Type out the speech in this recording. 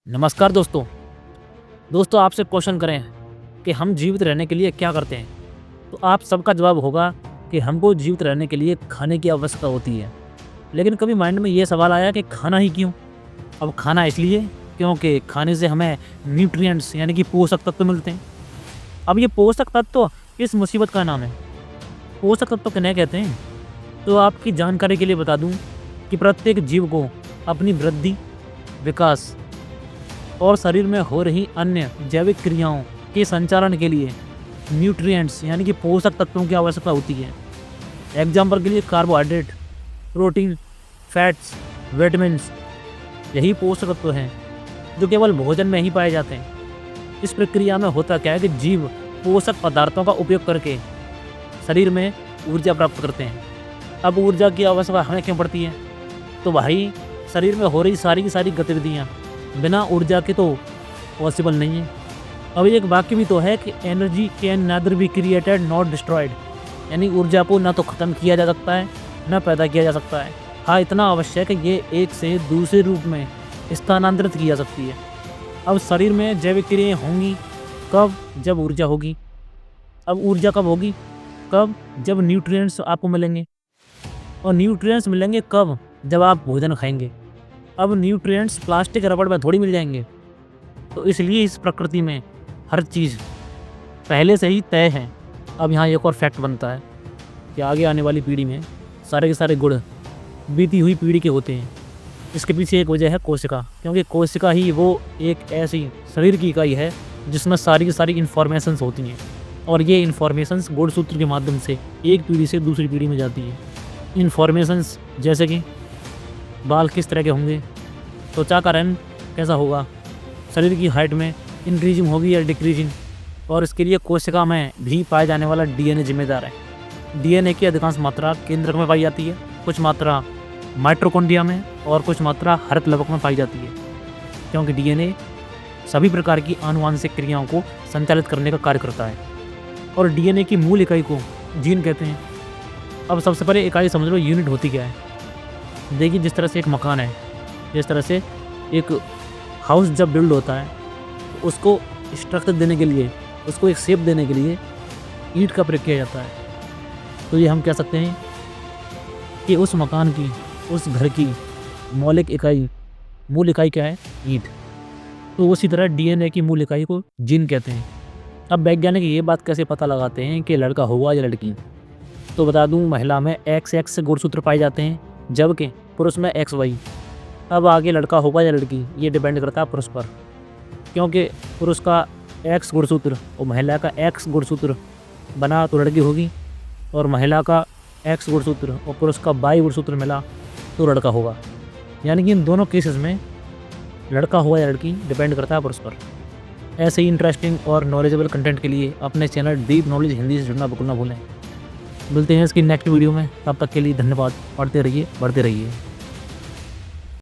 नमस्कार दोस्तों। आपसे क्वेश्चन करें कि हम जीवित रहने के लिए क्या करते हैं, तो आप सबका जवाब होगा कि हमको जीवित रहने के लिए खाने की आवश्यकता होती है। लेकिन कभी माइंड में ये सवाल आया कि खाना ही क्यों? अब खाना इसलिए क्योंकि खाने से हमें न्यूट्रिएंट्स यानी कि पोषक तत्व मिलते हैं। अब ये पोषक तत्व किस मुसीबत का नाम है? पोषक तत्व किन्हें कहते हैं? तो आपकी जानकारी के लिए बता दूं कि प्रत्येक जीव को अपनी वृद्धि, विकास और शरीर में हो रही अन्य जैविक क्रियाओं के संचालन के लिए न्यूट्रिएंट्स यानी कि पोषक तत्वों की आवश्यकता होती है। एग्जाम्पल के लिए कार्बोहाइड्रेट, प्रोटीन, फैट्स, विटामिन्स, यही पोषक तत्व हैं जो केवल भोजन में ही पाए जाते हैं। इस प्रक्रिया में होता क्या है कि जीव पोषक पदार्थों का उपयोग करके शरीर में ऊर्जा प्राप्त करते हैं। अब ऊर्जा की आवश्यकता हमें क्यों पड़ती है? तो भाई शरीर में हो रही सारी की सारी गतिविधियाँ बिना ऊर्जा के तो पॉसिबल नहीं है। अब एक वाक्य भी तो है कि energy can neither be created not destroyed, यानी ऊर्जा को ना तो ख़त्म किया जा सकता है ना पैदा किया जा सकता है। हाँ, इतना आवश्यक है कि ये एक से दूसरे रूप में स्थानांतरित की जा सकती है। अब शरीर में जैविक क्रियाएँ होंगी कब? जब ऊर्जा होगी। अब ऊर्जा कब होगी? कब? जब न्यूट्रिएंट्स आपको मिलेंगे। और न्यूट्रिएंट्स मिलेंगे कब? जब आप भोजन खाएंगे। अब न्यूट्रिएंट्स प्लास्टिक रबड़ में थोड़ी मिल जाएंगे। तो इसलिए इस प्रकृति में हर चीज़ पहले से ही तय है। अब यहाँ एक और फैक्ट बनता है कि आगे आने वाली पीढ़ी में सारे के सारे गुण बीती हुई पीढ़ी के होते हैं। इसके पीछे एक वजह है कोशिका, क्योंकि कोशिका ही वो एक ऐसी शरीर की इकाई है जिसमें सारी की सारी इन्फॉर्मेशंस होती हैं, और ये इन्फॉर्मेशंस गुणसूत्र के माध्यम से एक पीढ़ी से दूसरी पीढ़ी में जाती है। इन्फॉर्मेशंस जैसे कि बाल किस तरह के होंगे, त्वचा का रंग कैसा होगा, शरीर की हाइट में इंक्रीजिंग होगी या डिक्रीजिंग, और इसके लिए कोशिका में भी पाए जाने वाला डीएनए जिम्मेदार है। डीएनए की अधिकांश मात्रा केंद्रक में पाई जाती है, कुछ मात्रा माइटोकॉन्ड्रिया में और कुछ मात्रा हरित लवक में पाई जाती है, क्योंकि डीएनए सभी प्रकार की आनुवांशिक क्रियाओं को संचालित करने का कार्य करता है। और डीएनए की मूल इकाई को जीन कहते हैं। अब सबसे पहले इकाई समझ लो यूनिट होती क्या है। देखिए, जिस तरह से एक मकान है, जिस तरह से एक हाउस जब बिल्ड होता है तो उसको स्ट्रक्चर देने के लिए, उसको एक शेप देने के लिए ईंट का प्रयोग किया जाता है। तो ये हम कह सकते हैं कि उस मकान की, उस घर की मौलिक इकाई, मूल इकाई क्या है? ईंट। तो उसी तरह डीएनए की मूल इकाई को जीन कहते हैं। अब वैज्ञानिक ये बात कैसे पता लगाते हैं कि लड़का होगा या लड़की? तो बता दूं, महिला में XX गुणसूत्र पाए जाते हैं, जबकि पुरुष में XY। अब आगे लड़का होगा या लड़की, ये डिपेंड करता है पुरुष पर, क्योंकि पुरुष का X गुणसूत्र और महिला का X गुणसूत्र बना तो लड़की होगी, और महिला का X गुणसूत्र और पुरुष का Y गुणसूत्र मिला तो लड़का होगा। यानी कि इन दोनों केसेस में लड़का होगा या लड़की डिपेंड करता है पुरुष पर। ऐसे ही इंटरेस्टिंग और नॉलेजेबल कंटेंट के लिए अपने चैनल डीप नॉलेज हिंदी से जुड़ना बिल्कुल ना भूलें। मिलते हैं इसकी नेक्स्ट वीडियो में, तब तक के लिए धन्यवाद। पढ़ते रहिए, बढ़ते रहिए।